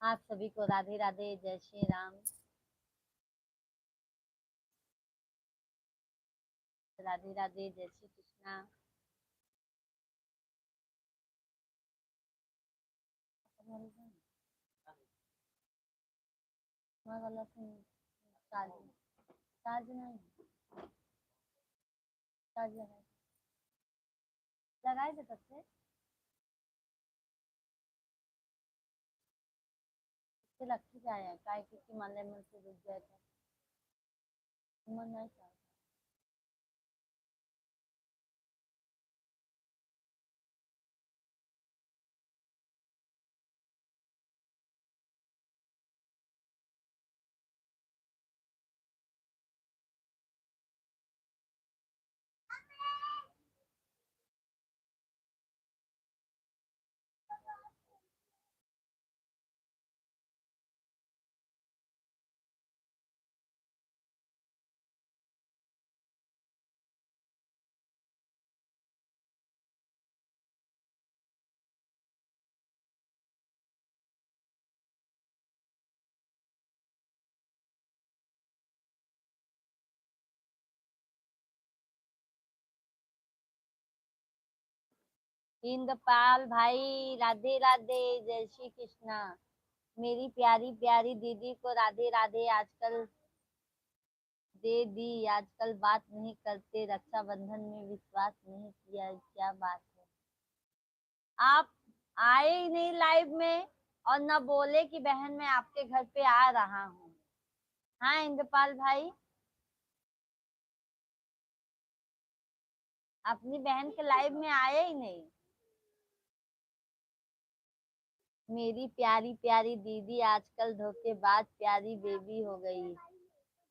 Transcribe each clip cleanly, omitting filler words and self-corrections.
आप सभी को राधे राधे, जय श्री राम। राधे राधे, जय श्री कृष्णा। मैं गलत हूँ। चार्ज चार्ज नहीं, चार्ज लगाए थे तब से। इससे लग ही जाए काय क्योंकि मान मन से रुक गए थे। मन नहीं था। इंद्रपाल भाई राधे राधे, जय श्री कृष्णा। मेरी प्यारी प्यारी दीदी को राधे राधे। आजकल दे दी, आजकल बात नहीं करते, रक्षाबंधन में विश्वास नहीं किया, क्या बात है। आप आए ही नहीं लाइव में और न बोले कि बहन मैं आपके घर पे आ रहा हूँ। हाँ इंद्रपाल भाई, अपनी बहन के लाइव में आए ही नहीं। मेरी प्यारी प्यारी दीदी आजकल धोखेबाज प्यारी बेबी हो गई।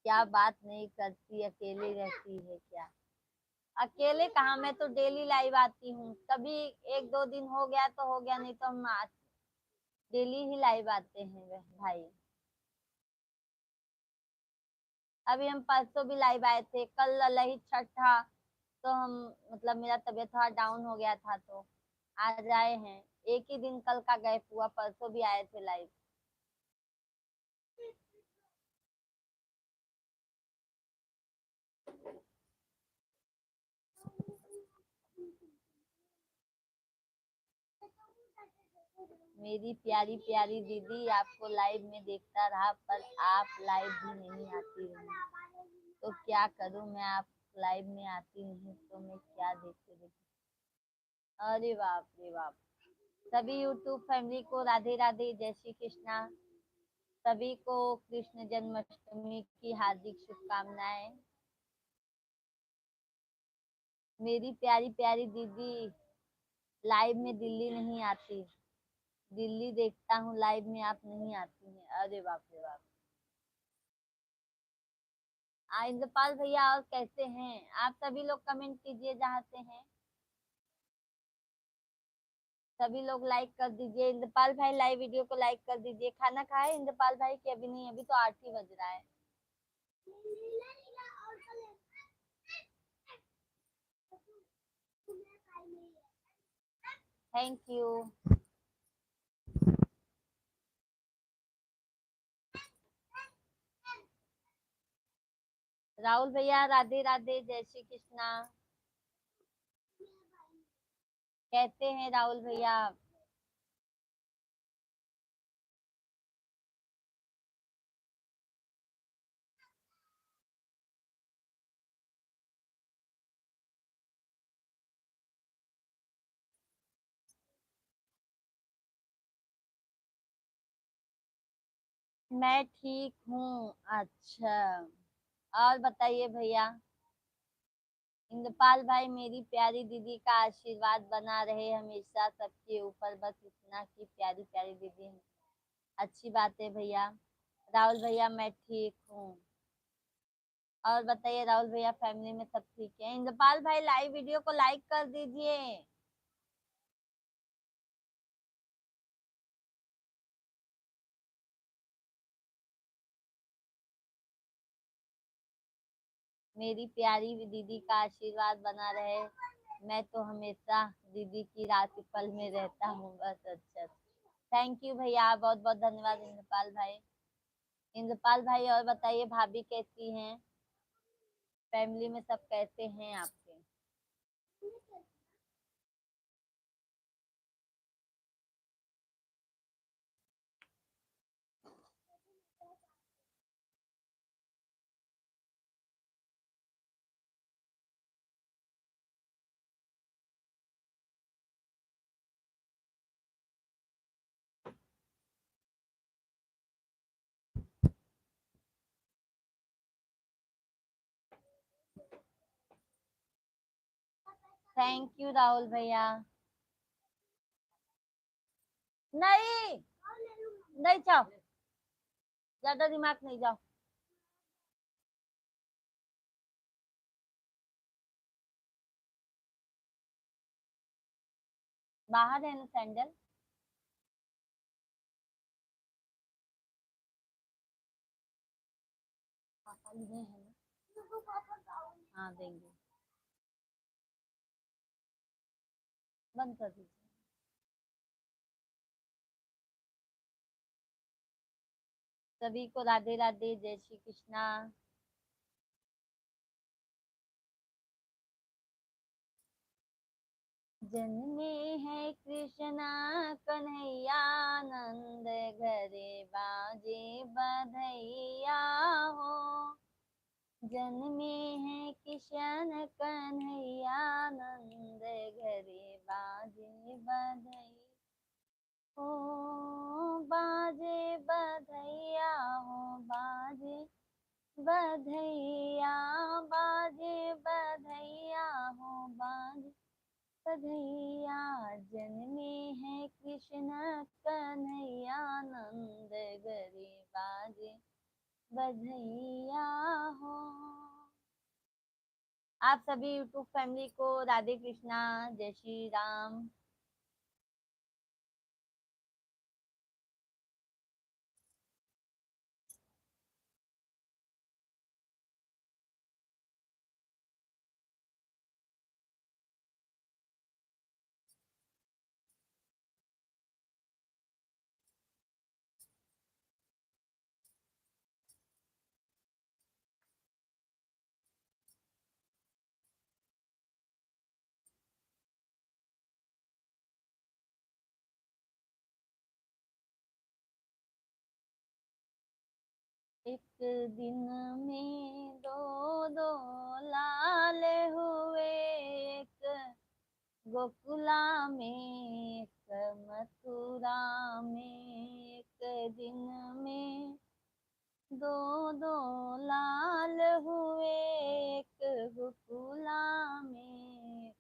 क्या बात नहीं करती, अकेली रहती है क्या। अकेले कहाँ, मैं तो डेली लाइव आती हूँ। कभी एक दो दिन हो गया तो हो गया, नहीं तो हम डेली ही लाइव आते हैं भाई। अभी हम परसों भी लाइव आए थे, कल ललित छठ था तो हम मतलब मेरा तबीयत थोड़ा डाउन हो गया था तो आज आए हैं। एक ही दिन कल का गैप हुआ, परसों भी आए थे लाइव। मेरी प्यारी प्यारी दीदी आपको लाइव में देखता रहा पर आप लाइव भी नहीं आती रही, तो क्या करूं मैं। आप लाइव में आती नहीं तो मैं क्या देखते देखते। अरे बाप रे बाप। सभी यूट्यूब फैमिली को राधे राधे, जय श्री कृष्णा। सभी को कृष्ण जन्माष्टमी की हार्दिक शुभकामनाएं। मेरी प्यारी प्यारी दीदी लाइव में दिल्ली नहीं आती। दिल्ली देखता हूँ लाइव में, आप नहीं आती हैं। अरे बाप रे बाप। इंद्रपाल भैया और कैसे हैं आप। सभी लोग कमेंट कीजिए जहाँ से हैं। सभी लोग लाइक कर दीजिए। इंद्रपाल भाई लाइव वीडियो को लाइक कर दीजिए। खाना खाए इंद्रपाल भाई की अभी नहीं, अभी तो 8 ही बज रहा है। Thank you. राहुल भैया राधे राधे, जय श्री कृष्णा। कहते हैं राहुल भैया। मैं ठीक हूँ। अच्छा, और बताइए भैया। इंद्रपाल भाई मेरी प्यारी दीदी का आशीर्वाद बना रहे हमेशा सबके ऊपर, बस इतना की प्यारी प्यारी दीदी है। अच्छी बात है भैया। राहुल भैया मैं ठीक हूँ। और बताइए राहुल भैया, फैमिली में सब ठीक है। इंद्रपाल भाई लाइव वीडियो को लाइक कर दीजिए। मेरी प्यारी दीदी का आशीर्वाद बना रहे। मैं तो हमेशा दीदी की राशि फल में रहता हूँ बस। अच्छा, थैंक यू भैया, बहुत बहुत धन्यवाद इंद्रपाल भाई। इंद्रपाल भाई और बताइए, भाभी कैसी हैं? फैमिली में सब कैसे हैं आपके? थैंक यू राहुल भैया। नहीं, नहीं जाओ, ज्यादा दिमाग नहीं, जाओ। बाहर है ना सैंडल? पापा लिए है ना? हाँ देंगे। बंद कर दीजिए। सभी को राधे राधे, जय श्री कृष्णा। जन्मे है कृष्णा कन्हैया, नंद घरे बाजे बधैया हो। जन्मे है किशन कन्हैया, नंद घरे बाजे बधैया हो। बाजे बधैया हो, बाजे बधैया, बाजे बधैया हो, बाजे बधैया। जन्मे है कृष्ण कन्हैया, नंद घरे बाजे बधैया हो। आप सभी यूट्यूब फैमिली को राधे कृष्णा, जय श्री राम। एक दिन में दो दो लाल हुए, एक गोकुला में एक मथुरा में। एक दिन में दो दो लाल हुए, एक गोकुला में एक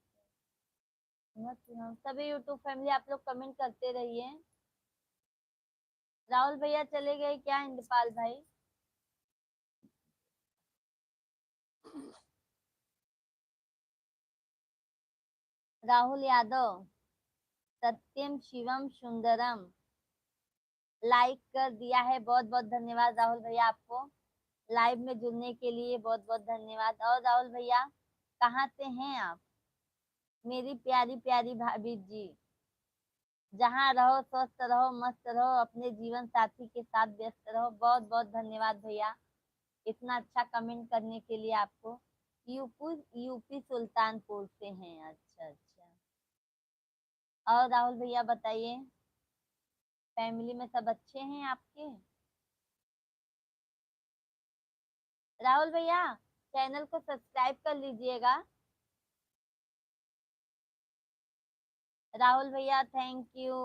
मथुरा। सभी यूट्यूब फैमिली आप लोग कमेंट करते रहिए। राहुल भैया चले गए क्या, इंद्रपाल भाई? राहुल यादव, सत्यम शिवम सुंदरम, लाइक कर दिया है, बहुत बहुत धन्यवाद राहुल भैया आपको। लाइव में जुड़ने के लिए बहुत बहुत धन्यवाद। और राहुल भैया कहाँ से हैं आप? मेरी प्यारी प्यारी भाभी जी, जहाँ रहो स्वस्थ रहो, मस्त रहो, अपने जीवन साथी के साथ व्यस्त रहो। बहुत बहुत धन्यवाद भैया, इतना अच्छा कमेंट करने के लिए आपको। यूपी यूपी सुल्तानपुर से हैं, अच्छा अच्छा। और राहुल भैया बताइए, फैमिली में सब अच्छे हैं आपके? राहुल भैया चैनल को सब्सक्राइब कर लीजिएगा। राहुल भैया थैंक यू।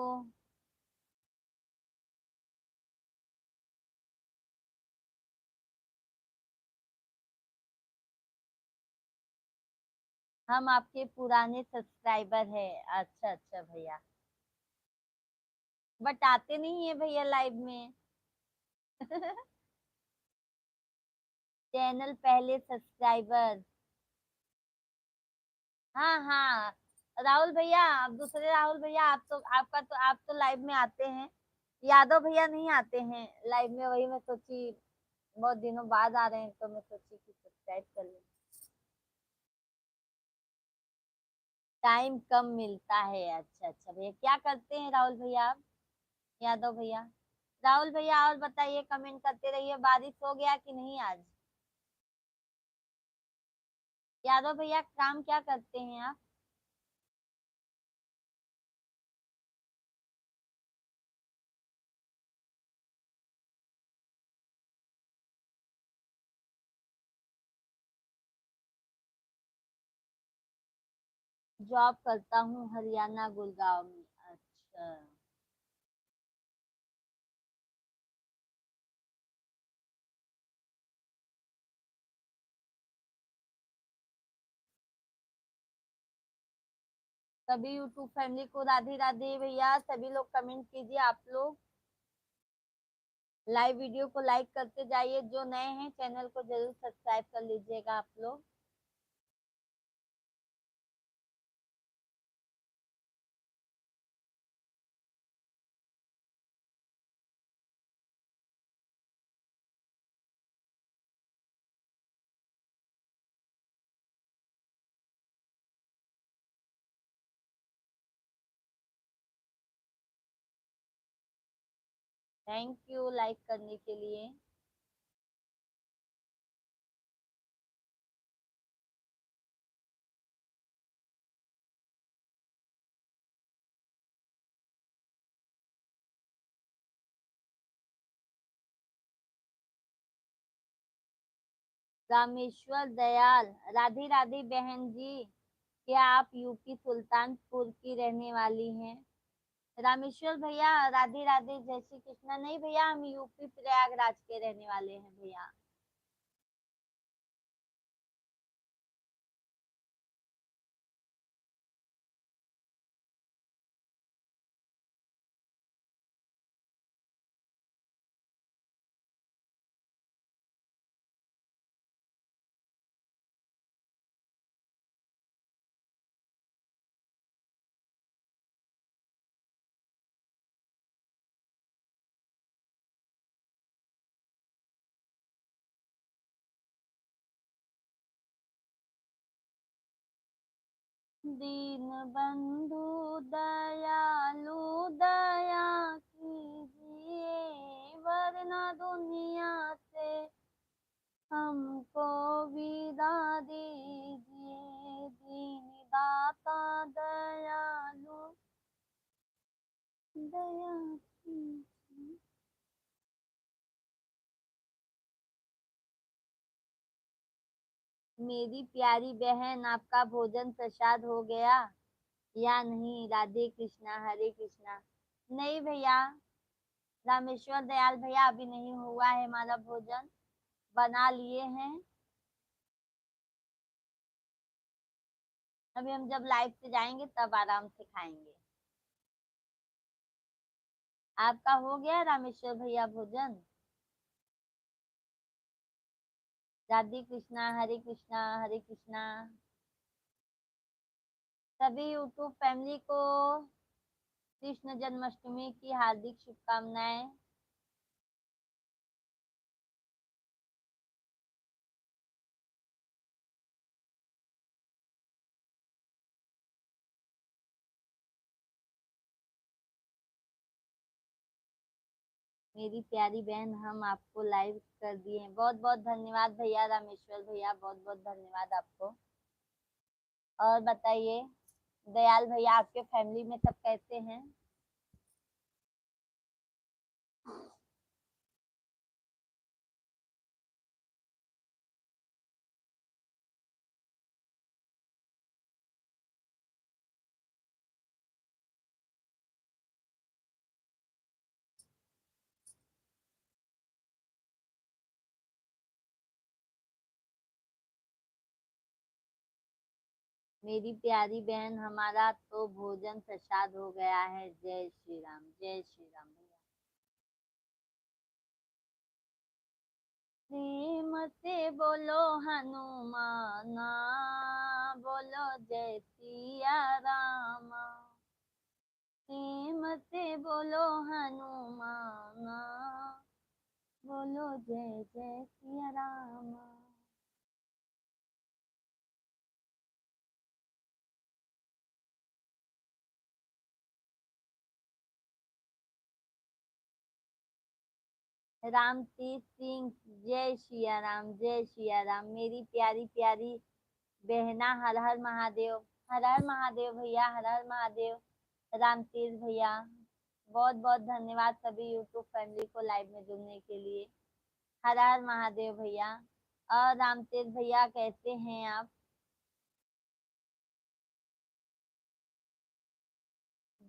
हम आपके पुराने सब्सक्राइबर है। अच्छा अच्छा भैया, बट आते नहीं है भैया लाइव में। चैनल पहले सब्सक्राइबर। हाँ हाँ, राहुल भैया, आप दूसरे राहुल भैया, आप तो लाइव में आते हैं। यादव भैया नहीं आते हैं लाइव में, वही मैं सोची बहुत दिनों बाद आ रहे हैं, तो मैं सोची कि सब्सक्राइब कर लें। टाइम कम मिलता है, अच्छा अच्छा भैया। क्या करते हैं राहुल भैया आप? यादव भैया। राहुल भैया और बताइए, कमेंट करते रहिए, बारिश हो गया कि नहीं आज। यादव भैया काम क्या करते हैं आप? जॉब करता हूँ हरियाणा गुड़गांव में। अच्छा। सभी यूट्यूब फैमिली को राधे राधे भैया, सभी लोग कमेंट कीजिए। आप लोग लाइव वीडियो को लाइक करते जाइए, जो नए हैं चैनल को जरूर सब्सक्राइब कर लीजिएगा आप लोग। थैंक यू लाइक करने के लिए। रामेश्वर दयाल, राधे राधे बहन जी। क्या आप यूपी सुल्तानपुर की रहने वाली हैं? रामेश्वर भैया राधे राधे, जय श्री कृष्णा। नहीं भैया, हम यूपी प्रयागराज के रहने वाले हैं भैया। दीन बंधु दयालु दया कीजिए, वरना दुनिया से हमको विदा दीजिए। दीन दाता दयालु दया कीजिए। मेरी प्यारी बहन, आपका भोजन प्रसाद हो गया या नहीं? राधे कृष्णा हरे कृष्णा। नहीं भैया, रामेश्वर दयाल भैया, अभी नहीं हुआ है हमारा भोजन, बना लिए हैं। अभी हम जब लाइव से जाएंगे तब आराम से खाएंगे। आपका हो गया रामेश्वर भैया भोजन? राधे कृष्णा हरे कृष्णा हरे कृष्णा। सभी यूट्यूब फैमिली को कृष्ण जन्माष्टमी की हार्दिक शुभकामनाएं। मेरी प्यारी बहन, हम आपको लाइव कर दिए हैं। बहुत बहुत धन्यवाद भैया, रामेश्वर भैया बहुत बहुत धन्यवाद आपको। और बताइए दयाल भैया, आपके फैमिली में सब कैसे हैं? मेरी प्यारी बहन, हमारा तो भोजन प्रसाद हो गया है। जय श्री राम, जय श्री राम भैया। प्रेम से बोलो हनुमाना, बोलो जय सिया रामा। प्रेम से बोलो हनुमाना, बोलो जय जय सिया रामा। रामतीर्थ सिंह, जय सिया राम, जय सिया राम। मेरी प्यारी प्यारी बहना, हर हर महादेव। हर हर महादेव भैया, हर हर महादेव। रामतीर्थ भैया, बहुत बहुत धन्यवाद सभी यूट्यूब फैमिली को लाइव में जुड़ने के लिए। हर हर महादेव भैया। और रामतीर्थ भैया कैसे हैं आप?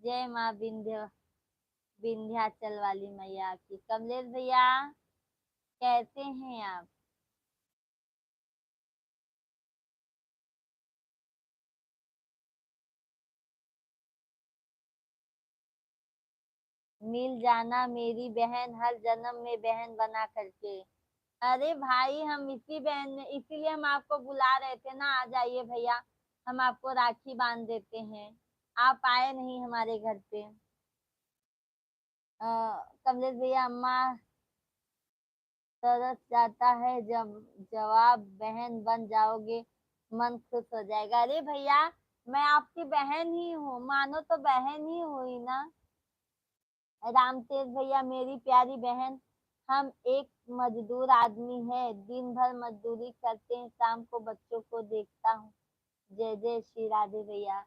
जय माँ विंध्याचल वाली मैया की। कमलेश भैया कैसे हैं आप? मिल जाना मेरी बहन, हर जन्म में बहन बना करके। अरे भाई, हम इसीलिए हम आपको बुला रहे थे ना, आ जाइए भैया, हम आपको राखी बांध देते हैं। आप आए नहीं हमारे घर पे। कमलेश भैया, अम्मा तरस जाता है जब जवाब बहन बन जाओगे, मन खुश हो जाएगा। अरे भैया, मैं आपकी बहन ही हूँ, मानो तो बहन ही हुई ना। रामतेज भैया, मेरी प्यारी बहन, हम एक मजदूर आदमी है, दिन भर मजदूरी करते हैं, शाम को बच्चों को देखता हूँ। जय जय श्री राधे भैया।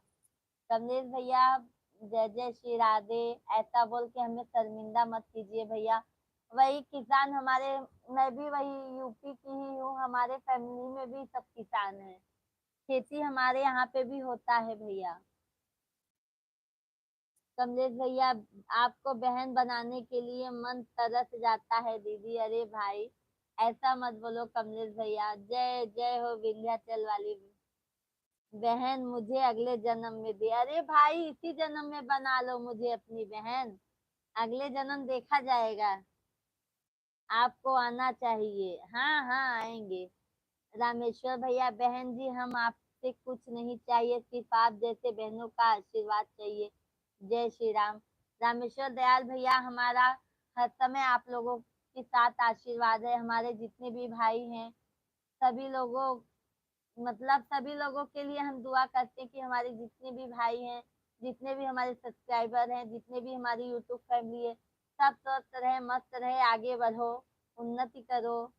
कमलेश भैया, जय जय श्री राधे। ऐसा बोल के हमें शर्मिंदा मत कीजिए भैया। वही किसान हमारे, मैं भी वही यूपी की ही हूँ, हमारे फैमिली में भी सब किसान हैं। खेती हमारे यहाँ पे भी होता है भैया। कमलेश भैया, आपको बहन बनाने के लिए मन तरस जाता है दीदी। अरे भाई, ऐसा मत बोलो कमलेश भैया। जय जय हो विंध्याचल वाली बहन, मुझे अगले जन्म में दे। अरे भाई, इसी जन्म में बना लो मुझे अपनी बहन, अगले जन्म देखा जाएगा। आपको आना चाहिए। हाँ हाँ, आएंगे। रामेश्वर भैया, बहन जी, हम आपसे कुछ नहीं चाहिए, सिर्फ आप जैसे बहनों का आशीर्वाद चाहिए। जय श्री राम। रामेश्वर दयाल भैया, हमारा हर समय आप लोगों के साथ आशीर्वाद है। हमारे जितने भी भाई हैं, सभी लोगों, मतलब सभी लोगों के लिए हम दुआ करते हैं कि हमारे जितने भी भाई हैं, जितने भी हमारे सब्सक्राइबर हैं, जितने भी हमारी यूट्यूब फैमिली है, सब स्वस्थ रहे, मस्त रहे, आगे बढ़ो, उन्नति करो।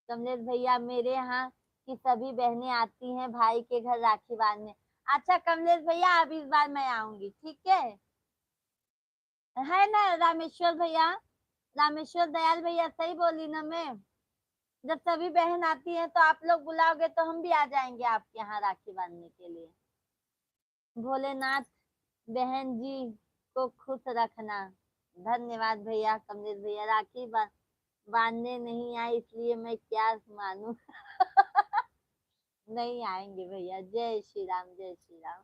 कमलेश भैया, मेरे यहाँ की सभी बहनें आती हैं भाई के घर राखी बांधने। अच्छा कमलेश भैया, अब इस बार मैं आऊंगी, ठीक है ना रामेश्वर भैया? रामेश्वर दयाल भैया, सही बोली ना मैं? जब सभी बहन आती हैं तो आप लोग बुलाओगे तो हम भी आ जाएंगे आपके यहाँ राखी बांधने के लिए। भोलेनाथ बहन जी को खुश रखना। धन्यवाद भैया। कमलेश भैया, बांधने नहीं आए इसलिए मैं क्या मानूं। नहीं आएंगे भैया। जय श्री राम, जय श्री राम।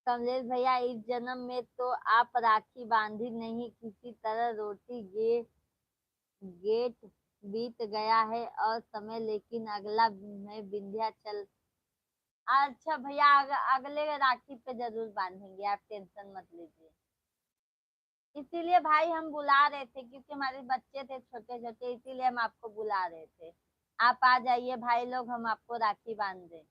कमलेश भैया, इस जन्म में तो आप राखी बांधी नहीं, किसी तरह रोटी गेट बीत गया है और समय, लेकिन अगला मैं विंध्याचल। अच्छा भैया, अगले राखी पे जरूर बांधेंगे, आप टेंशन मत लीजिए। इसीलिए भाई हम बुला रहे थे, क्योंकि हमारे बच्चे थे छोटे छोटे, इसीलिए हम आपको बुला रहे थे। आप आ जाइए भाई लोग, हम आपको राखी बांध दें।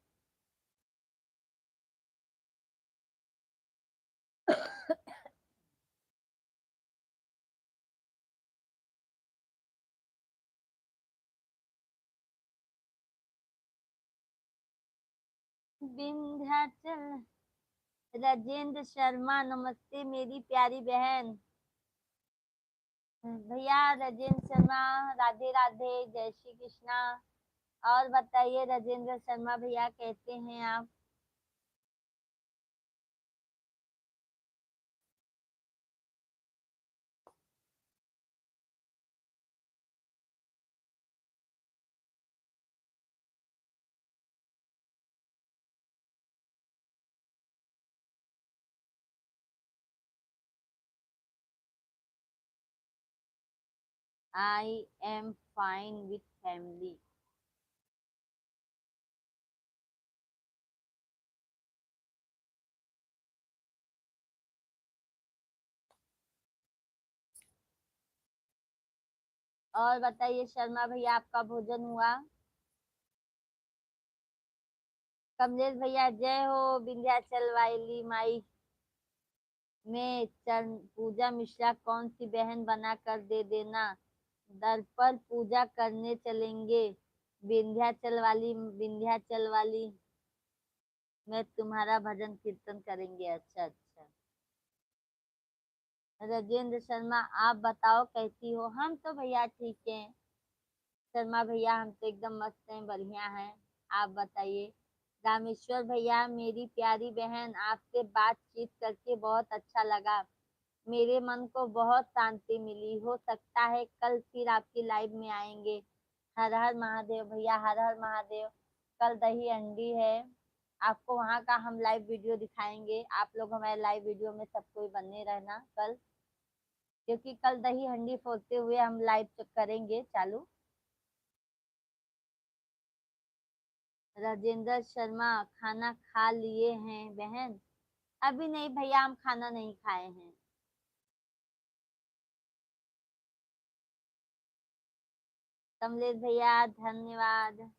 विंध्याचल, राजेंद्र शर्मा, नमस्ते मेरी प्यारी बहन। भैया राजेंद्र शर्मा, राधे राधे, जय श्री कृष्णा। और बताइए राजेंद्र शर्मा भैया, कैसे हैं आप? I am fine with family. और बताइए शर्मा भैया, आपका भोजन हुआ? कमलेश भैया, जय हो विंध्याचल वाली माई में चरण पूजा मिश्रा कौन सी बहन बना कर दे देना, दर पर पूजा करने चलेंगे। विंध्याचल वाली में तुम्हारा भजन कीर्तन करेंगे। अच्छा अच्छा। राजेंद्र शर्मा, आप बताओ कैसी हो? हम तो भैया ठीक हैं। शर्मा भैया, हम तो एकदम मस्त हैं, बढ़िया हैं। आप बताइए। रामेश्वर भैया, मेरी प्यारी बहन, आपसे बातचीत करके बहुत अच्छा लगा। मेरे मन को बहुत शांति मिली। हो सकता है कल फिर आपकी लाइव में आएंगे। हर हर महादेव भैया, हर हर महादेव। कल दही हंडी है, आपको वहां का हम लाइव वीडियो दिखाएंगे। आप लोग हमारे लाइव वीडियो में सब कोई बने रहना कल, क्योंकि कल दही हंडी फोड़ते हुए हम लाइव करेंगे चालू। राजेंद्र शर्मा, खाना खा लिए हैं बहन? अभी नहीं भैया, हम खाना नहीं खाए हैं। कमलेश भैया, धन्यवाद।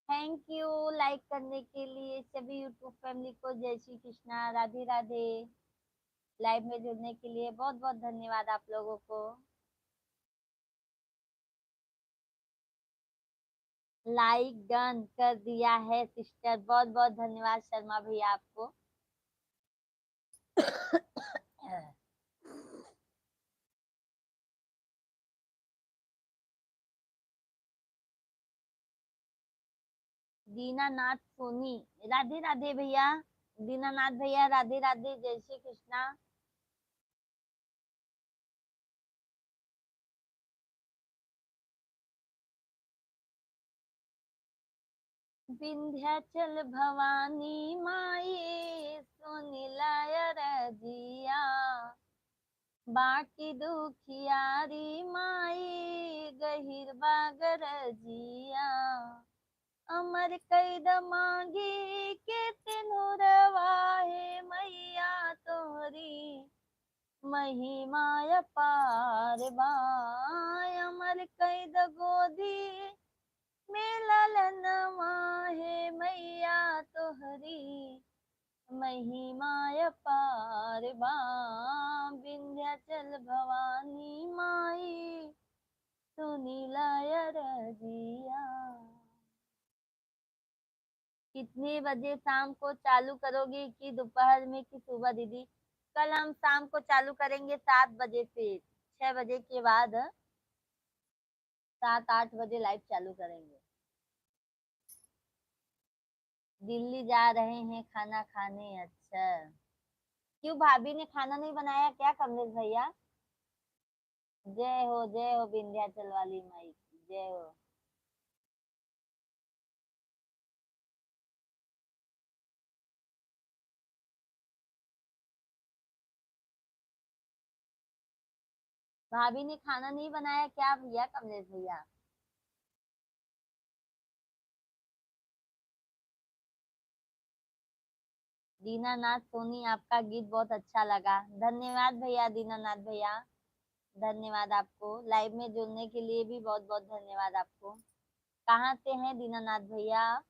थैंक यू लाइक करने के लिए सभी यूट्यूब फैमिली को। जय श्री कृष्णा, राधे राधे। लाइव में जुड़ने के लिए बहुत बहुत धन्यवाद आप लोगों को। लाइक डन कर दिया है सिस्टर, बहुत बहुत धन्यवाद शर्मा भैया आपको। दीनानाथ सोनी, राधे राधे भैया। दीनानाथ भैया, राधे राधे, जय श्री कृष्णा। विंध्याचल भवानी माई सुनिलाय रजिया, बाकी दुखियारी माई गहिर बागर जिया। अमर कैद मांगी के तिनुरवा है मैया तोरी, महिमा पार बाय। अमर कैद गोदी में ललनवा है मैया तोहरी, महिमा पार बा। विंध्याचल भवानी माई सुनीलाय रजिया। कितने बजे शाम को चालू करोगी, कि दोपहर में कि सुबह दीदी? कल हम शाम को चालू करेंगे 7 बजे से, 6 बजे के बाद 7-8 बजे लाइव चालू करेंगे। दिल्ली जा रहे हैं खाना खाने। अच्छा, क्यों भाभी ने खाना नहीं बनाया क्या कमलेश भैया? जय हो विंध्याचल वाली माई की, जय हो। भाभी ने खाना नहीं बनाया क्या भैया कमलेश भैया? दीनानाथ सोनी, आपका गीत बहुत अच्छा लगा। धन्यवाद भैया दीनानाथ भैया, धन्यवाद आपको। लाइव में जुड़ने के लिए भी बहुत बहुत धन्यवाद आपको। कहाँ से हैं दीनानाथ भैया?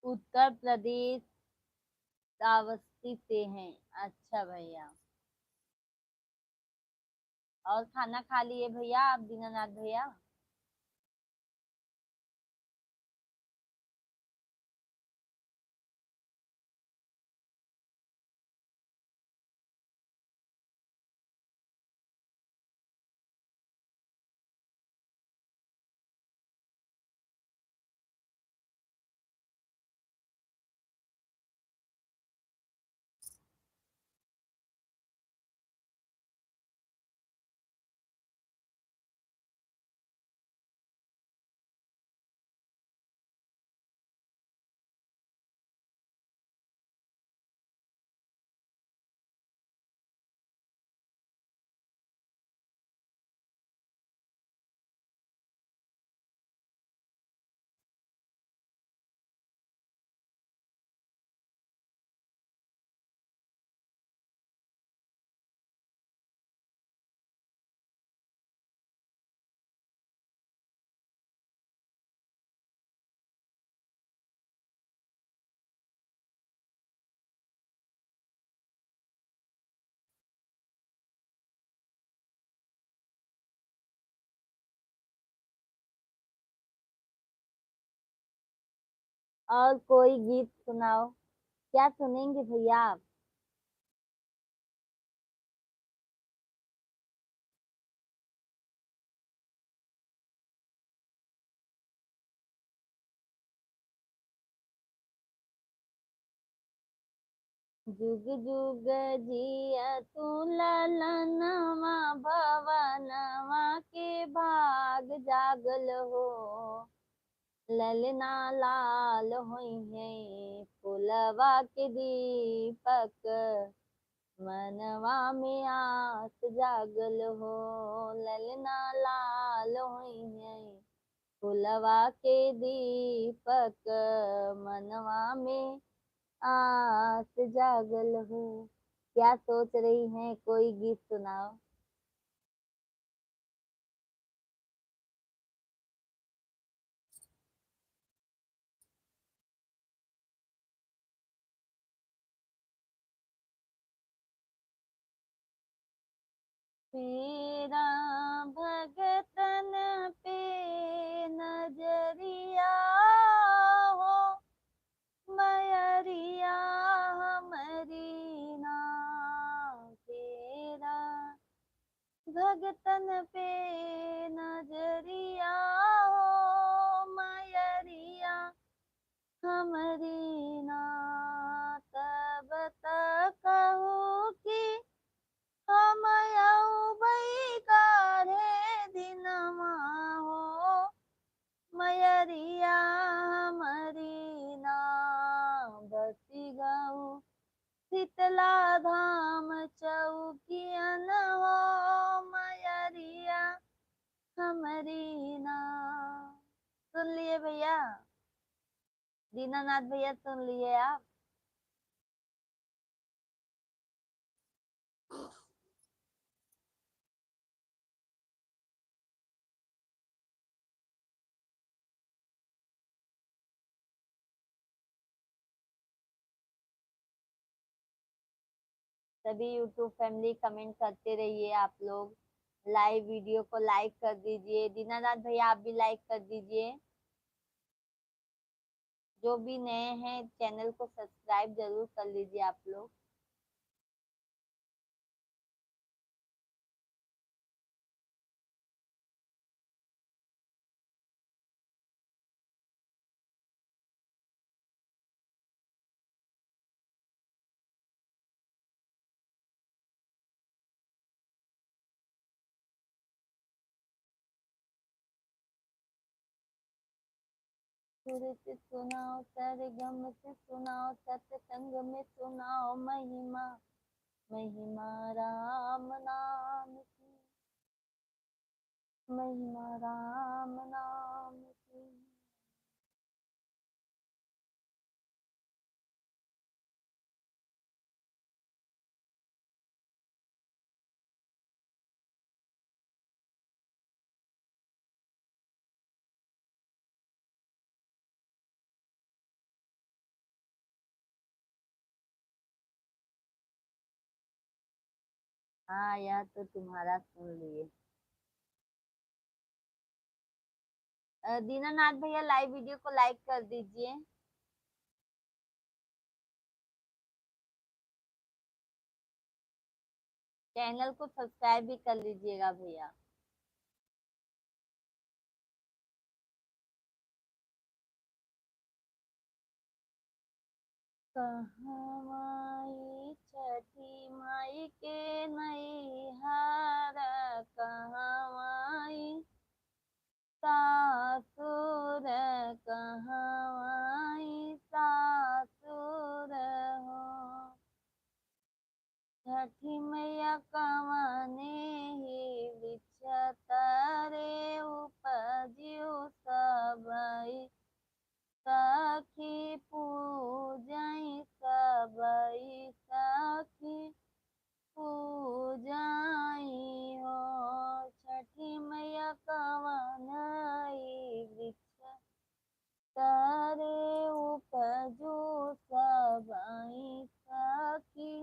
उत्तर प्रदेश श्रावस्ती से हैं। अच्छा भैया। और खाना खा लिए भैया आप, दीनानाथ भैया? और कोई गीत सुनाओ। क्या सुनेंगे भैया आप? जुग जुग जिया तू ललनवा, भवनवा के भाग जागल हो। ललना लाल होई है फुलवा के दीपक, मनवा में आस जागल हो। ललना लाल होई है फुलवा के दीपक, मनवा में आस जागल हो। क्या सोच रही हैं? कोई गीत सुनाओ। तेरा भगतन पे नजरिया हो, मयरिया हमारी ना। तेरा भगतन पे नजरिया हो, मयरिया हमारी ना। तब तक कहूँ कि हम आऊ भई कारे दिनमा हो, मयरिया हमारी ना। बसी गऊ शीतला धाम चौकियन हो, मयरिया हमारी ना। सुन लिए भैया? दीनानाथ भैया सुन लिए आप? सभी यूट्यूब फैमिली कमेंट करते रहिए आप लोग। लाइव वीडियो को लाइक कर दीजिए। दीनानाथ भैया आप भी लाइक कर दीजिए। जो भी नए हैं चैनल को सब्सक्राइब जरूर कर लीजिए आप लोग। सुर से सुनाओ, सरगम से सुनाओ, सत्संग में सुनाओ महिमा, महिमा राम नाम की, महिमा राम नाम की। हाँ, यह तो तुम्हारा सुन लिए। दीनानाथ भैया लाइव वीडियो को लाइक कर दीजिए। चैनल को सब्सक्राइब भी कर लीजिएगा भैया। कहाँ माई छठी माई के नैहर, कहाँ माई सासुर, कहाँ माई सासुर हो। छठी मैया कवने ही बिछतरे उपजियो सबई, सखी पूजई सबई, सखी पूजई हो। छठी मैया कवनई वृक्ष तरे उपजो सबई, सखी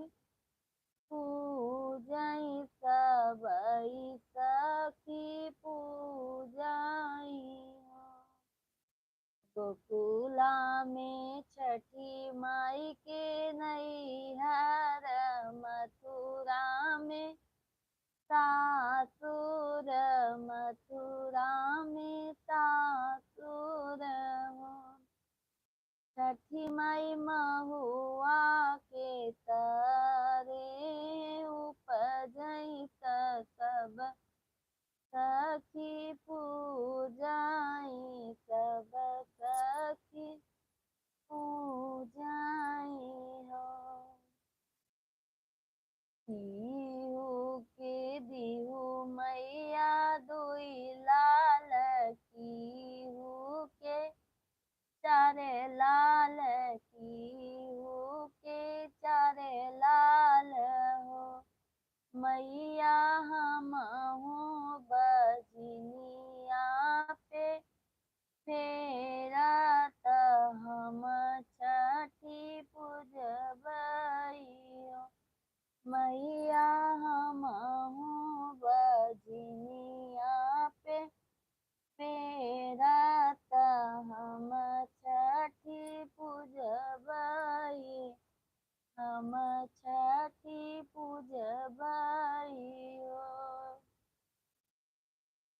पूजई सबई, सखी पूजई हो। गोकुला में छठी माई के नैहर, मथुरा में सासुर, मथुरा में सासुर हो। छठी माई महुआ के तरे उपजई सब, सखी पूजाई सब, सखी पूजाई हो। दिहु के दिहु मैया दुई लाल, कीहू के चारे लाल, कीहू के चारे लाल हो। मैया हमहु बजनिया पे फेरत, हम छठी पूजबई हो। मैया हमहु बजनिया पे फेरत, हम छठी पूजबई, हम छठी पूजबई हो।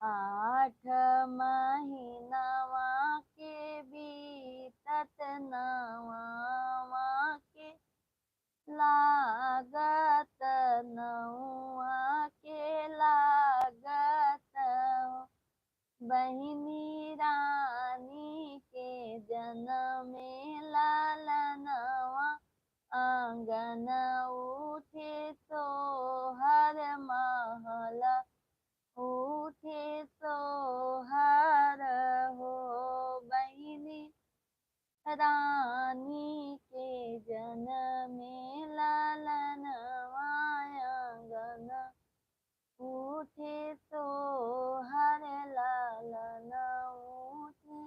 8 महीनवा के बीतत नववा के लागत, नौआ के लागत हो। बहिनी रानी के जनमे लालनवा, आंगन उठे सोहर महल, उठे सोहर हो। बहिनी रानी के जनमे लालनवा, आंगन उठे सोहर, लालन उठे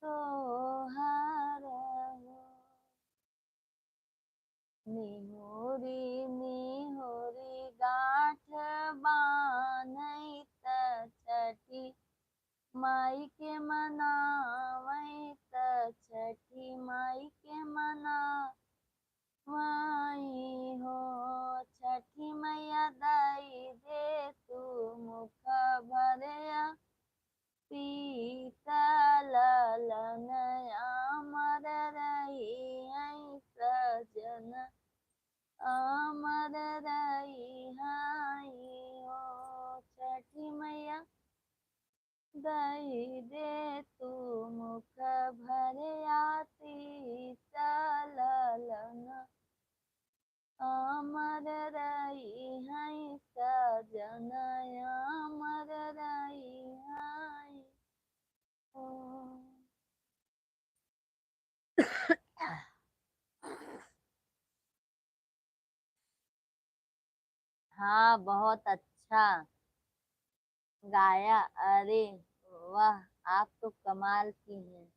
सोहर हो। निहोरी निहोरी गाँठ बान्हत, छठी माई के मनावत, छठी माई के मनावई हो। छठी मैया दई दे तू मुख भरया पीतल, ललनया अमर रही सजन, अमर रही हो। छठी मैया दई दे तू मुख भरया पीतल, ललन अमर रही सजन, अमर रही हो। हाँ, बहुत अच्छा गाया। अरे वाह, आप तो कमाल की हैं।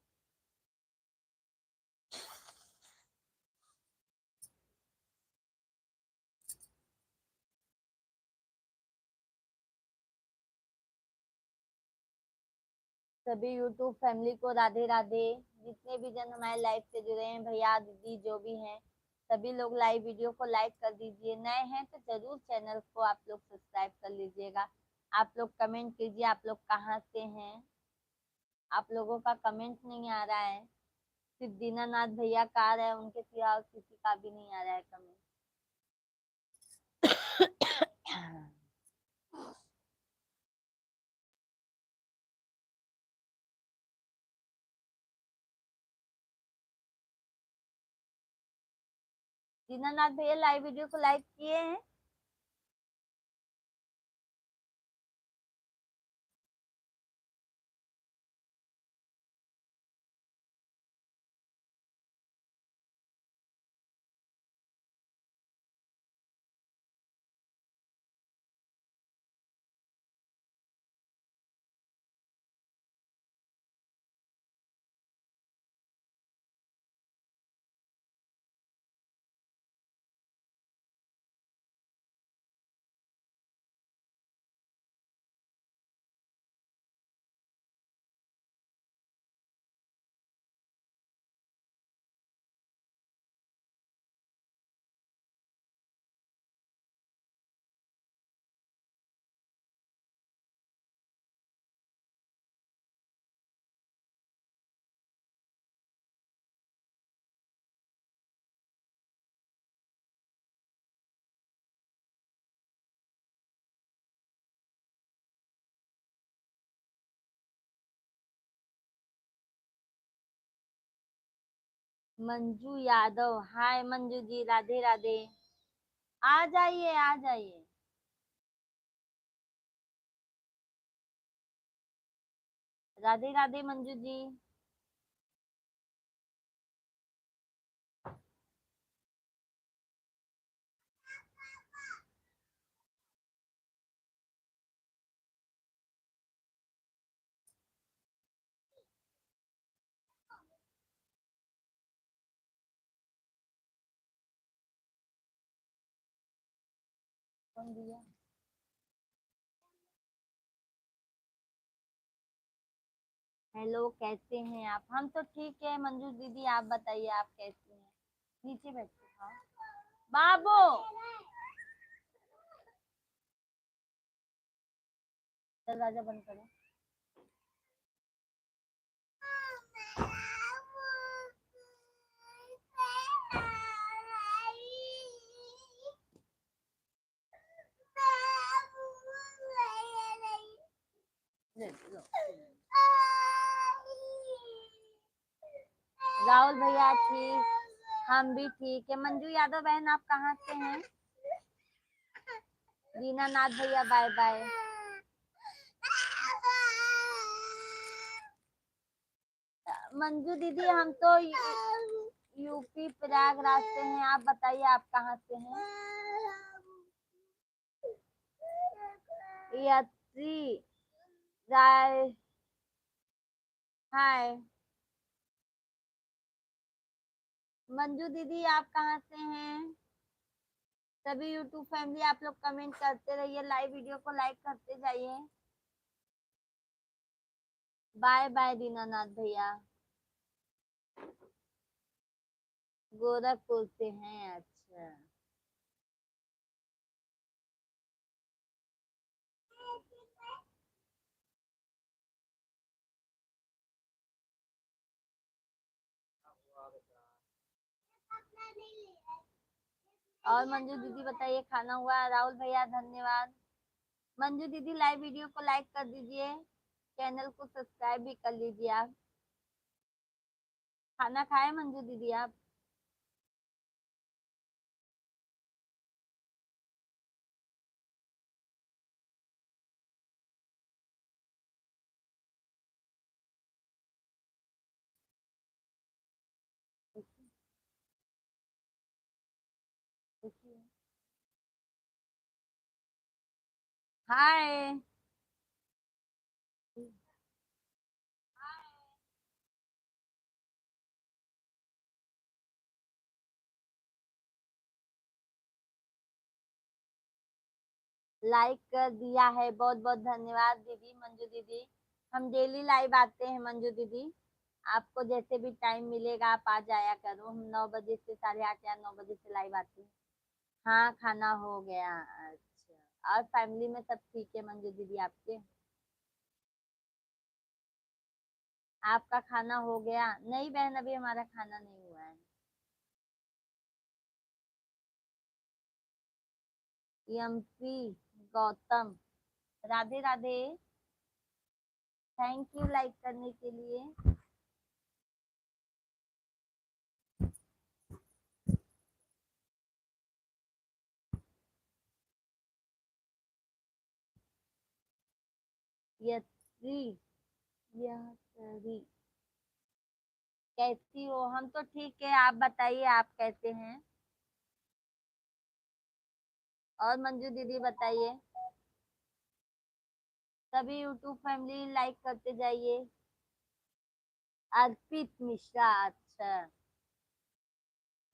सभी यूट्यूब फैमिली को राधे राधे। जितने भी जन हमारे लाइव से जुड़े हैं, भैया दीदी जो भी हैं, सभी लोग लाइव वीडियो को लाइक कर दीजिए। नए हैं तो जरूर चैनल को आप लोग सब्सक्राइब कर लीजिएगा। आप लोग कमेंट कीजिए, आप लोग कहाँ से हैं। आप लोगों का कमेंट नहीं आ रहा है, सिर्फ दीनानाथ भैया का आ रहा है, उनके सिवा किसी का भी नहीं आ रहा है कमेंट। दीनानाथ भैया लाइव वीडियो को लाइक किए हैं? मंजू यादव, हाय मंजू जी, राधे राधे। आ जाइए आ जाइए। राधे राधे मंजू जी। कौन दिया? हेलो, कैसे हैं आप? हम तो ठीक है मंजू दीदी, आप बताइए आप कैसी हैं? नीचे बैठो। हाँ बाबू, दरवाजा बंद करो। ले लो। राहुल भैया ठीक, हम भी ठीक है। मंजू यादव बहन, आप कहाँ से हैं? दीनानाथ भैया बाय बाय। मंजू दीदी, हम तो यूपी प्रयागराज से हैं। आप बताइए आप कहाँ से हैं? यात्री राय, हाय मंजू दीदी, आप कहाँ से हैं? सभी यूट्यूब फैमिली आप लोग कमेंट करते रहिए, लाइव वीडियो को लाइक करते जाइए। बाय बाय दीनानाथ भैया। गोरखपुर से हैं, अच्छा। और मंजू दीदी बताइए, खाना हुआ? राहुल भैया धन्यवाद। मंजू दीदी लाइव वीडियो को लाइक कर दीजिए, चैनल को सब्सक्राइब भी कर लीजिए आप। खाना खाए मंजू दीदी आप? हाय, लाइक कर दिया है, बहुत बहुत धन्यवाद दीदी, मंजू दीदी। हम डेली लाइव आते हैं मंजू दीदी। आपको जैसे भी टाइम मिलेगा आप आ जाया करो। हम 9 बजे से 8:30 या 9 बजे से लाइव आते हैं। हाँ खाना हो गया। अच्छा, और फैमिली में सब ठीक है मंजू दीदी आपके? आपका खाना हो गया? नहीं बहन, अभी हमारा खाना नहीं हुआ है। MP Gautam, Radhe Radhe. Thank you like करने के लिए। यत्री, यत्री, कैसी हो? हम तो ठीक है, आप बताइए आप कैसे हैं? और मंजू दीदी बताइए। सभी यूट्यूब फैमिली लाइक करते जाइए। अर्पित मिश्रा, अच्छा।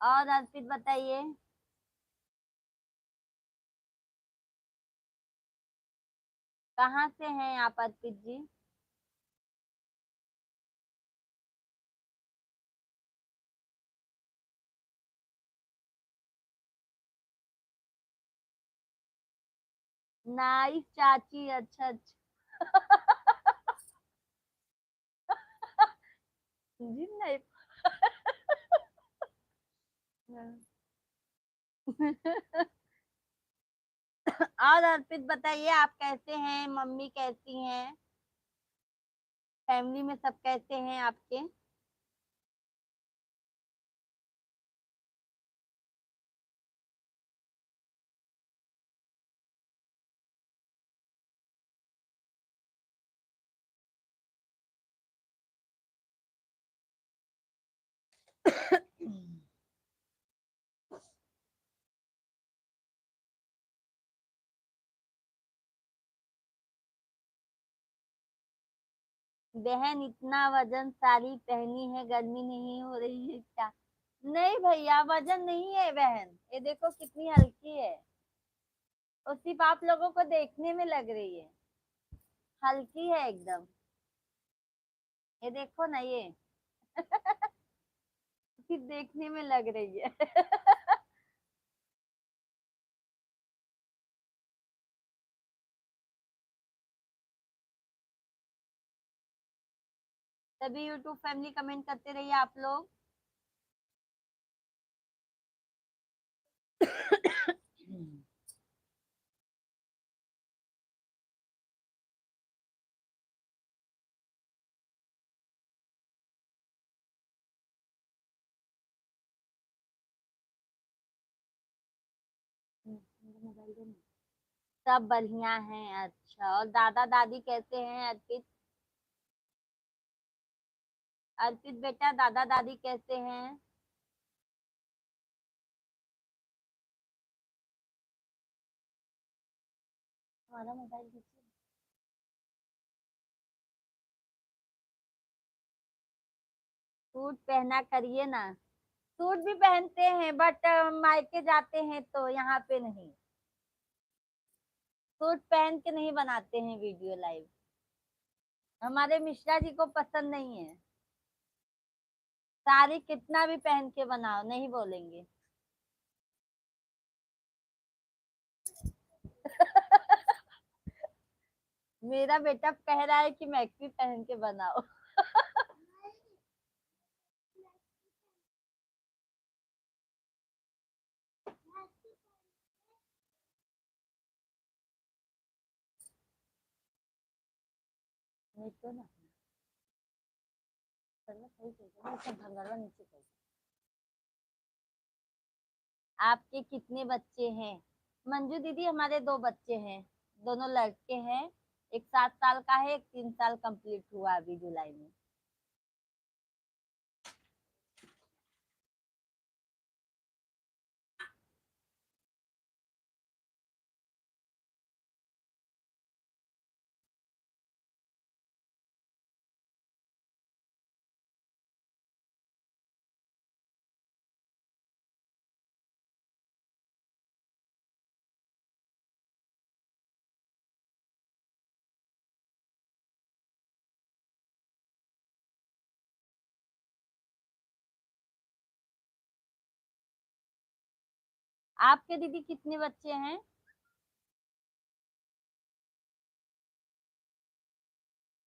और अर्पित बताइए। कहाँ से हैं आप अर्पित जी? नाइस चाची, अच्छा अच्छा। जी नहीं। और अर्पित बताइए आप कैसे हैं, मम्मी कैसी हैं, फैमिली में सब कैसे हैं आपके? बहन इतना वजन साड़ी पहनी है, गर्मी नहीं हो रही है क्या? नहीं भैया, वजन नहीं है बहन, ये देखो कितनी हल्की है। और सिर्फ आप लोगों को देखने में लग रही है, हल्की है एकदम। ये देखो ना ये। सिर्फ देखने में लग रही है। तभी यूट्यूब फैमिली कमेंट करते रहिए आप लोग। सब बढ़िया हैं। अच्छा, और दादा दादी कैसे हैं अर्पित? अर्पित बेटा, दादा दादी कैसे हैं? हमारा मोबाइल दीजिए। सूट पहना करिए ना। सूट भी पहनते हैं बट मायके जाते हैं तो यहाँ पे नहीं। सूट पहन के नहीं बनाते हैं वीडियो लाइव। हमारे मिश्रा जी को पसंद नहीं है। साड़ी कितना भी पहन के बनाओ नहीं बोलेंगे। मेरा बेटा कह रहा है कि मैक्सी पहन के बनाओ। नहीं तो ना, चलो सही कह रहे हो, इसका भंगारवा नीचे कर। आपके कितने बच्चे हैं? मंजू दीदी हमारे 2 बच्चे हैं, दोनों लड़के हैं। एक 7 साल का है, एक 3 साल कंप्लीट हुआ अभी जुलाई में। आपके दीदी कितने बच्चे हैं?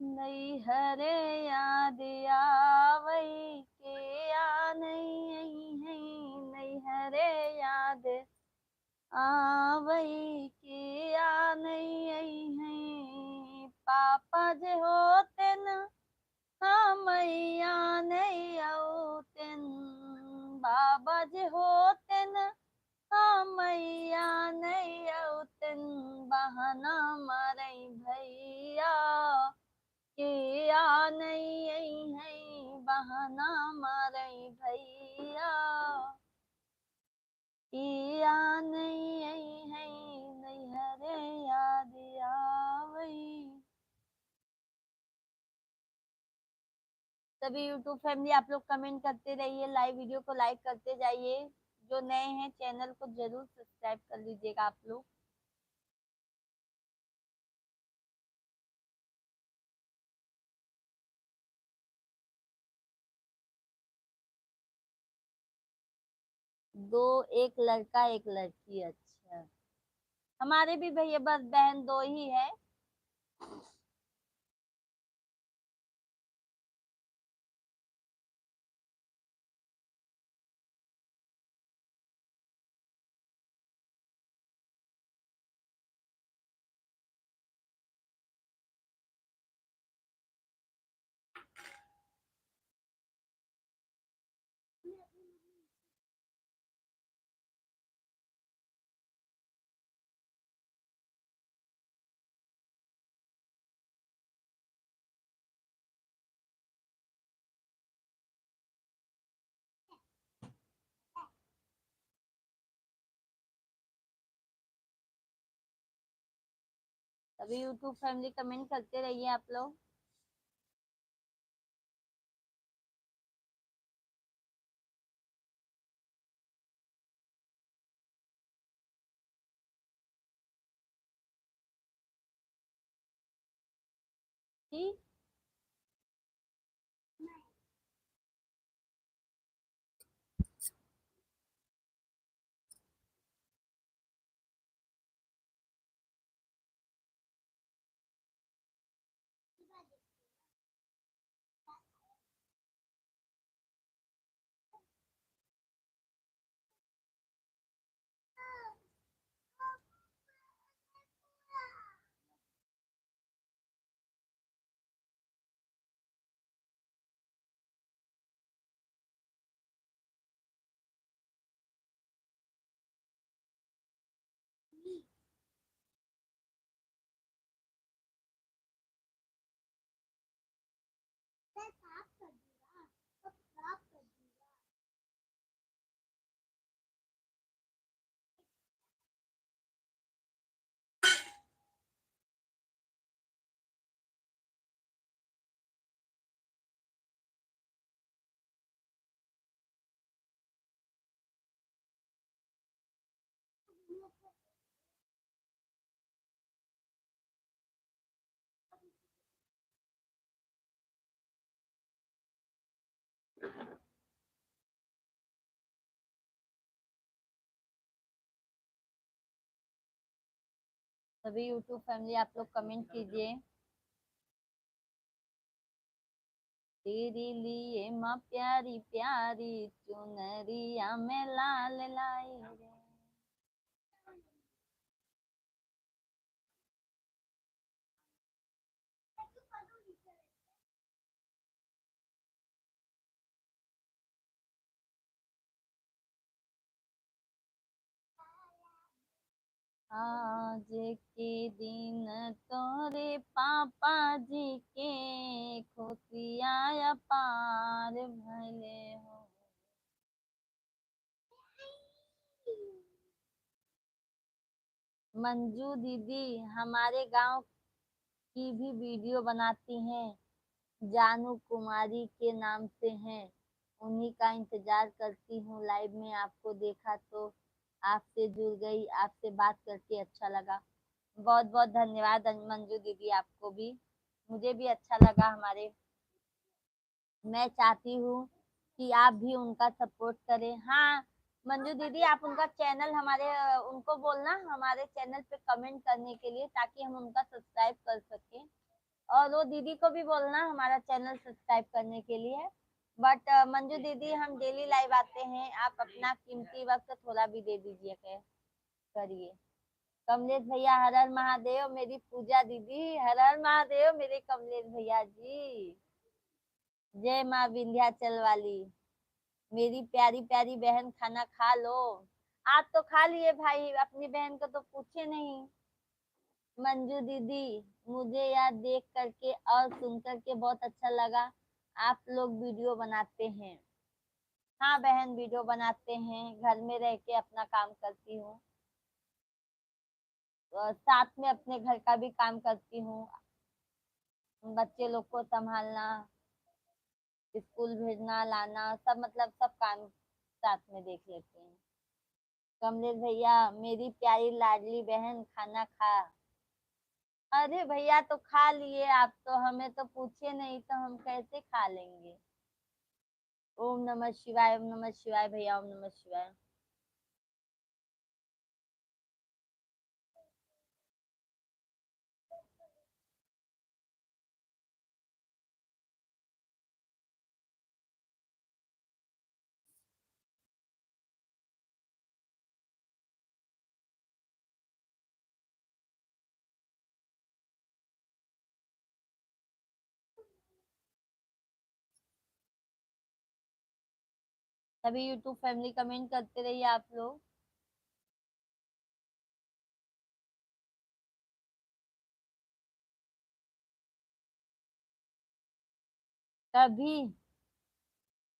नैहरे याद आवई के आ नहीं है, नैहरे याद आवई के आ नहीं है, पापा जे होते न हाँ मैया नहीं औतेन, बाबा जे होते न हाँ मैया नहीं औतेन, बहाना मारे भैया के आ नहीं है, बहाना मारे भैया के आ नहीं है, नैहरे याद आवई। सभी यूट्यूब फैमिली आप लोग कमेंट करते रहिए, लाइव वीडियो को लाइक करते जाइए। जो नए हैं चैनल को जरूर सब्सक्राइब कर लीजिएगा आप लोग। दो, एक लड़का एक लड़की। अच्छा, हमारे भी भैया बस बहन दो ही है। सभी यूट्यूब फैमिली कमेंट करते रहिए आप लोग। ठीक, सभी यूट्यूब फैमिली आप लोग कमेंट कीजिए। तेरे लिए माँ प्यारी प्यारी चुनरिया में लाल लाई रे। आज के दिन तोरे पापा जी के खुशियाँ पार भले हो। मंजू दीदी हमारे गांव की भी वीडियो बनाती हैं, जानू कुमारी के नाम से हैं। उन्हीं का इंतजार करती हूँ। लाइव में आपको देखा तो आपसे जुड़ गई, आपसे बात करके अच्छा लगा। बहुत बहुत धन्यवाद मंजू दीदी, आपको भी। मुझे भी अच्छा लगा। मैं चाहती हूँ कि आप भी उनका सपोर्ट करें। हाँ, मंजू दीदी आप उनका चैनल हमारे उनको बोलना हमारे चैनल पे कमेंट करने के लिए, ताकि हम उनका सब्सक्राइब कर सकें। और वो दीदी को भी बोलना हमारा चैनल सब्सक्राइब करने के लिए। बट मंजू दीदी हम डेली लाइव आते हैं, आप अपना कीमती वक्त थोड़ा भी दे दीजिए करिए। कमलेश भैया हर हर महादेव, मेरी पूजा दीदी हर हर महादेव, मेरे कमलेश भैया जी। जय माँ विंध्याचल वाली, मेरी प्यारी प्यारी बहन खाना खा लो। आप तो खा लिए भाई, अपनी बहन को तो पूछे नहीं। मंजू दीदी मुझे यह देख करके और सुन करके बहुत अच्छा लगा, आप लोग वीडियो बनाते हैं। हाँ बहन वीडियो बनाते हैं, घर में रह के अपना काम करती हूँ, साथ में अपने घर का भी काम करती हूँ, बच्चे लोग को संभालना, स्कूल भेजना लाना, सब मतलब सब काम साथ में देख लेते हैं। कमलेश भैया मेरी प्यारी लाडली बहन खाना खा। अरे भैया तो खा लिए, आप तो हमें तो पूछे नहीं, तो हम कैसे खा लेंगे। ओम नमः शिवाय, ओम नमः शिवाय भैया, ओम नमः शिवाय। सभी यूट्यूब फैमिली कमेंट करते रहिए आप लोग। कभी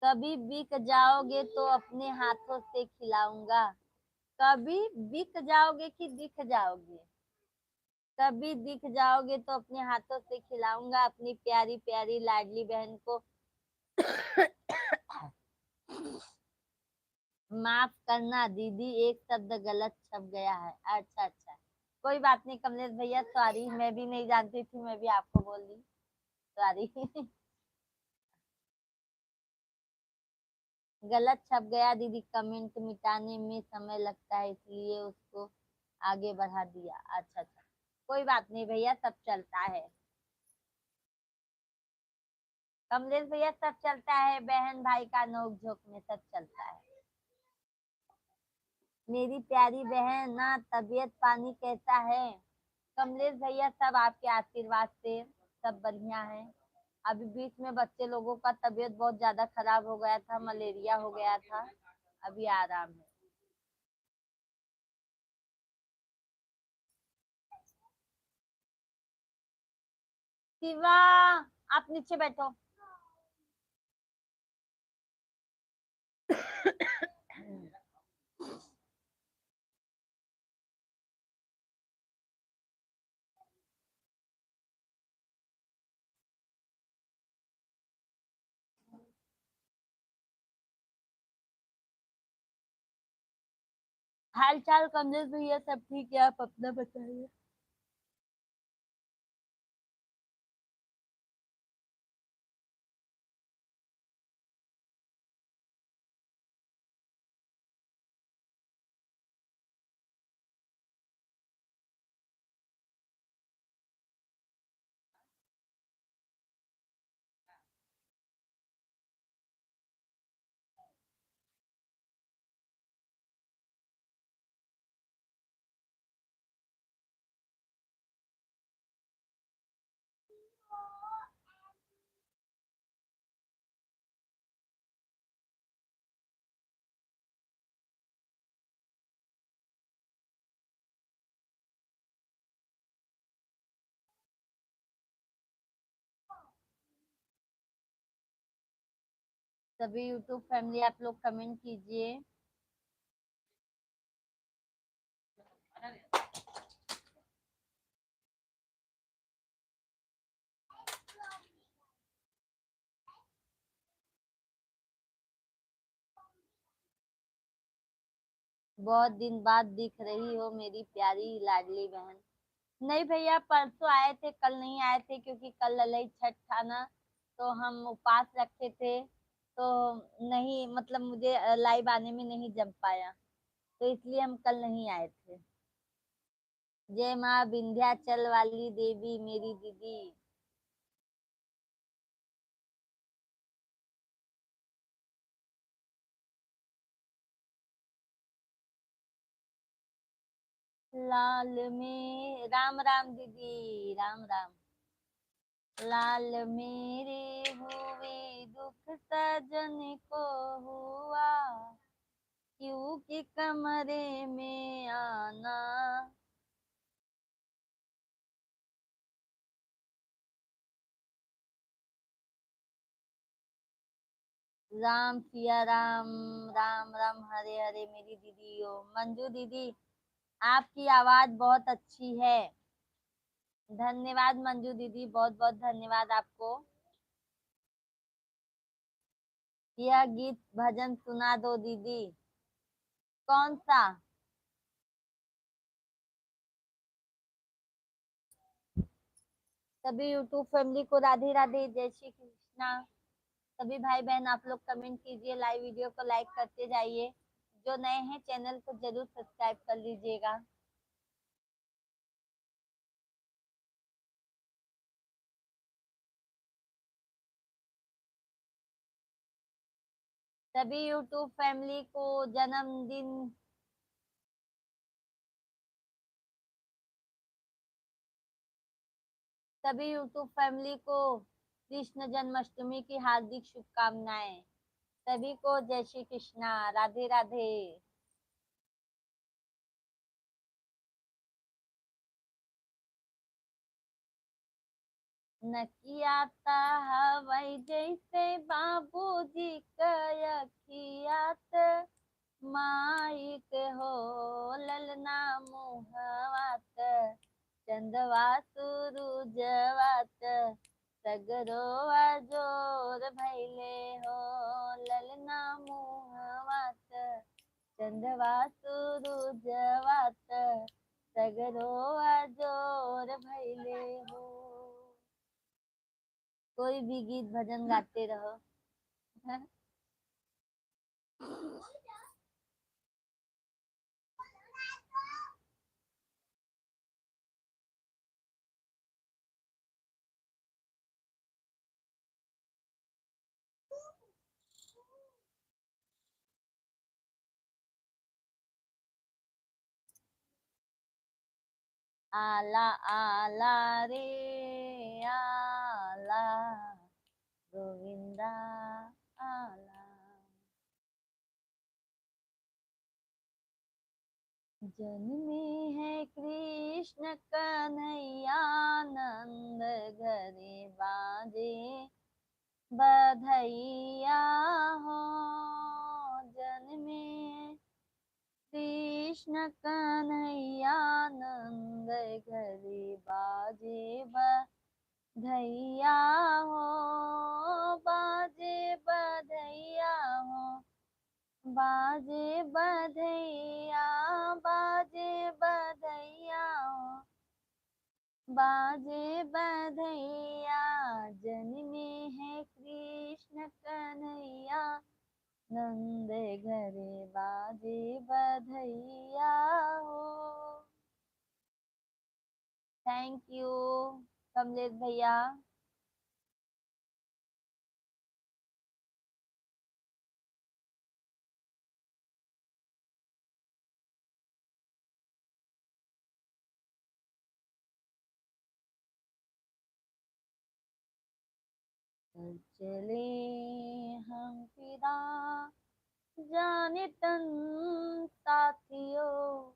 कभी बिक जाओगे तो अपने हाथों से खिलाऊंगा। कभी बिक जाओगे कि दिख जाओगे? कभी दिख जाओगे तो अपने हाथों से खिलाऊंगा अपनी प्यारी प्यारी लाडली बहन को। माफ करना दीदी, एक शब्द गलत छप गया है। अच्छा अच्छा, कोई बात नहीं कमलेश भैया, सॉरी, मैं भी नहीं जानती थी, मैं भी आपको बोल दी, सॉरी। गलत छप गया दीदी, कमेंट मिटाने में समय लगता है इसलिए उसको आगे बढ़ा दिया। अच्छा अच्छा, कोई बात नहीं भैया, सब चलता है। कमलेश भैया सब चलता है, बहन भाई का नोक झोंक में सब चलता है। मेरी प्यारी बहन ना तबीयत पानी कैसा है? कमलेश भैया सब आपके आशीर्वाद से सब बढ़िया है। अभी बीच में बच्चे लोगों का तबीयत बहुत ज्यादा खराब हो गया था, मलेरिया हो गया था, अभी आराम है। शिवा आप नीचे बैठो। हाल चाल कमलेश भैया सब ठीक है, आप अपना बताइए। सभी यूट्यूब फैमिली आप लोग कमेंट कीजिए। बहुत दिन बाद दिख रही हो मेरी प्यारी लाडली बहन। नहीं भैया परसों आए थे, कल नहीं आए थे, क्योंकि कल ललई छठ था ना, तो हम उपवास रखे थे, तो नहीं, मतलब मुझे लाइव आने में नहीं जम पाया, तो इसलिए हम कल नहीं आए थे। जय माँ विंध्याचल वाली देवी मेरी दीदी। लाल में राम राम दीदी, राम राम। लाल मेरे हुए दुख सजन को हुआ, क्यों के कमरे में आना। राम सिया राम, राम राम हरे हरे मेरी दीदी हो। मंजू दीदी, आपकी आवाज बहुत अच्छी है। धन्यवाद मंजू दीदी, बहुत बहुत धन्यवाद आपको। यह गीत भजन सुना दो दीदी। कौन सा? सभी यूट्यूब फैमिली को राधे राधे, जय श्री कृष्णा। सभी भाई बहन आप लोग कमेंट कीजिए, लाइव वीडियो को लाइक करते जाइए। जो नए हैं चैनल को जरूर सब्सक्राइब कर लीजिएगा। सभी यूट्यूब फैमिली को जन्मदिन, सभी यूट्यूब फैमिली को कृष्ण जन्माष्टमी की हार्दिक शुभकामनाएं। सभी को जय श्री कृष्णा, राधे राधे। नकियाता हवाई जैसे बाबूजी कयखियात, माइक हो ललना मुहवात, चंदवा सुरुजवात, सगरो जोर भैले हो ललना मुहवात, चंदवा सुरुजवात, सगरो जोर भैले हो। कोई भी गीत भजन गाते रहो। आला आला रे आला, गोविंदा आला। जन्मे है कृष्ण कन्हैया, नंद घरे बाजे बधैया हो। जन्मे कृष्ण कन्हैया, नंद घरे बाजे बधैया हो, बाजे बधैया हो, बाजे बधैया, बाजे बधैया हो, बाजे बधैया। जन्मे है कृष्ण कन्हैया, नंद घरे बाजे बधैया हो। थैंक यू कमलेश भैया। चले हम फिरा जाने तन साथियों,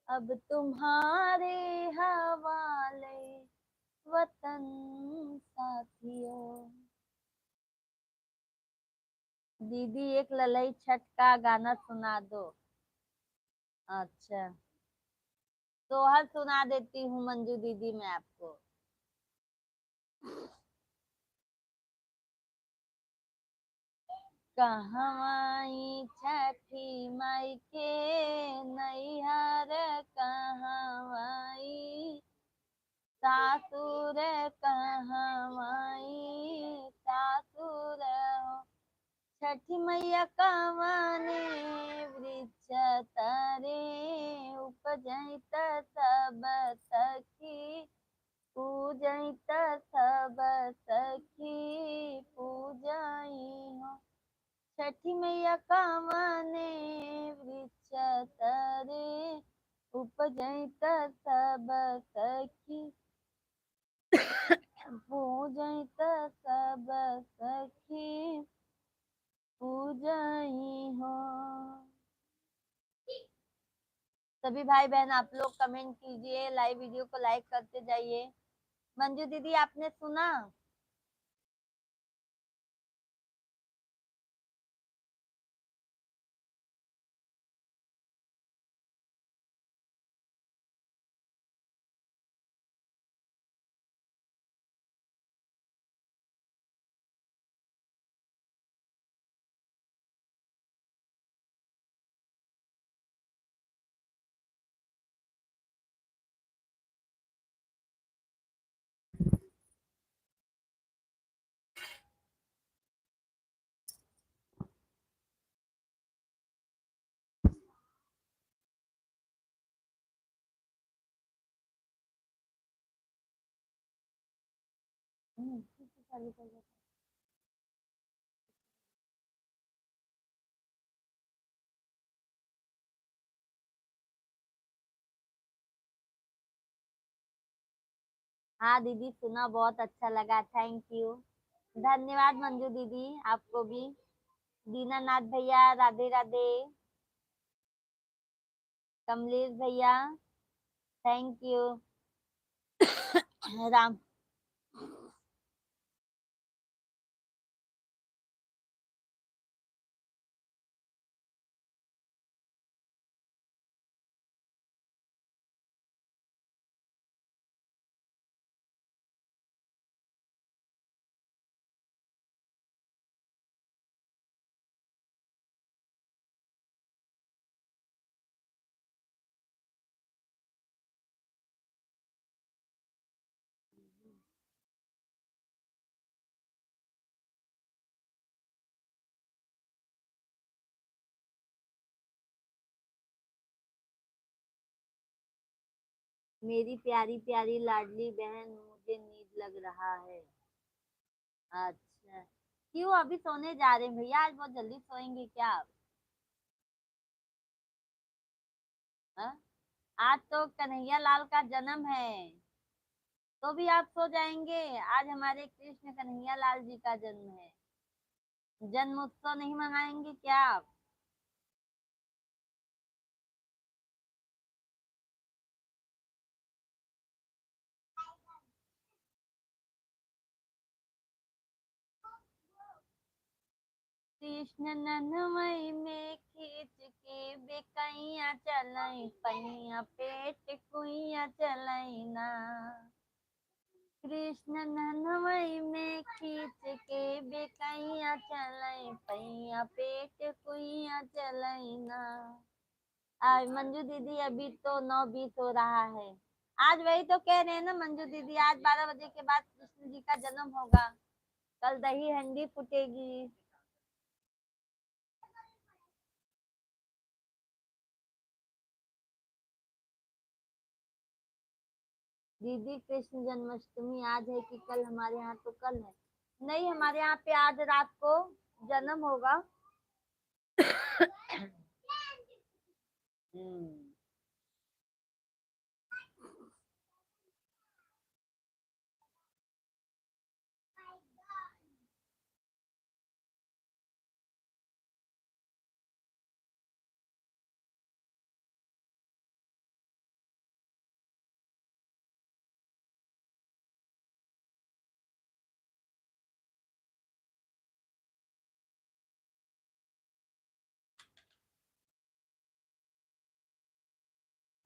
अब तुम्हारे हवाले वतन साथियों। दीदी एक ललई छठ का गाना सुना दो। अच्छा, सोहर सुना देती हूँ मंजू दीदी मैं आपको। कहवाई छठी माई के नैहर, कहवाई सासुर, कहवाई सासुर हो। छठी मैया कवने वृक्ष तरे उपजैत सब सखी पूजैत सब सखी पूजई हो। छठी मैया कवने वृक्ष तरे उपजैत सब सखी पूजैत सब सखी पूजई हो। सभी भाई बहन आप लोग कमेंट कीजिए, लाइव वीडियो को लाइक करते जाइए। मंजू दीदी आपने सुना? चालू कर दो। हाँ दीदी सुना, बहुत अच्छा लगा, थैंक यू। धन्यवाद मंजू दीदी, आपको भी। दीनानाथ भैया राधे राधे। कमलेश भैया थैंक यू। राम मेरी प्यारी प्यारी लाडली बहन, मुझे नींद लग रहा है। अच्छा, क्यों अभी सोने जा रहे हैं भैया? आज बहुत जल्दी सोएंगे क्या आप? हाँ? आज तो कन्हैया लाल का जन्म है, तो भी आप सो जाएंगे? आज हमारे कृष्ण कन्हैया लाल जी का जन्म है, जन्म उत्सव नहीं मनाएंगे क्या आप? कृष्ण नन्हमई में खींच के बेकैया चलई पैया पेट कुइया चलई ना। कृष्ण नन्हमई में खींच के बेकैया चलई पैया पेट कुइया चलई ना। मंजू दीदी अभी तो 9:20 हो रहा है। आज वही तो कह रहे हैं ना मंजू दीदी, आज 12 बजे के बाद कृष्ण जी का जन्म होगा, कल दही हंडी फूटेगी। दीदी कृष्ण जन्माष्टमी आज है कि कल? हमारे यहाँ तो कल है। नहीं, हमारे यहाँ पे आज रात को जन्म होगा। हम्म।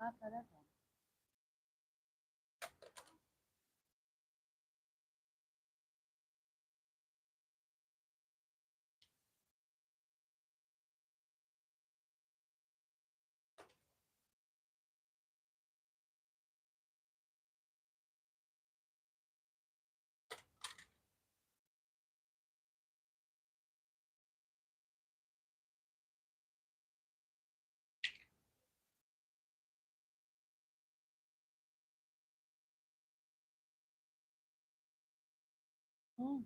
क्या करा था? हम्म।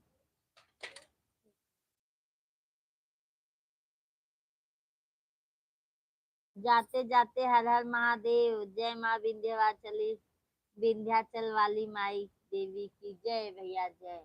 जाते जाते हर हर महादेव, जय माँ विंध्यवाचली, विंध्याचल वाली माई देवी की जय भैया जय।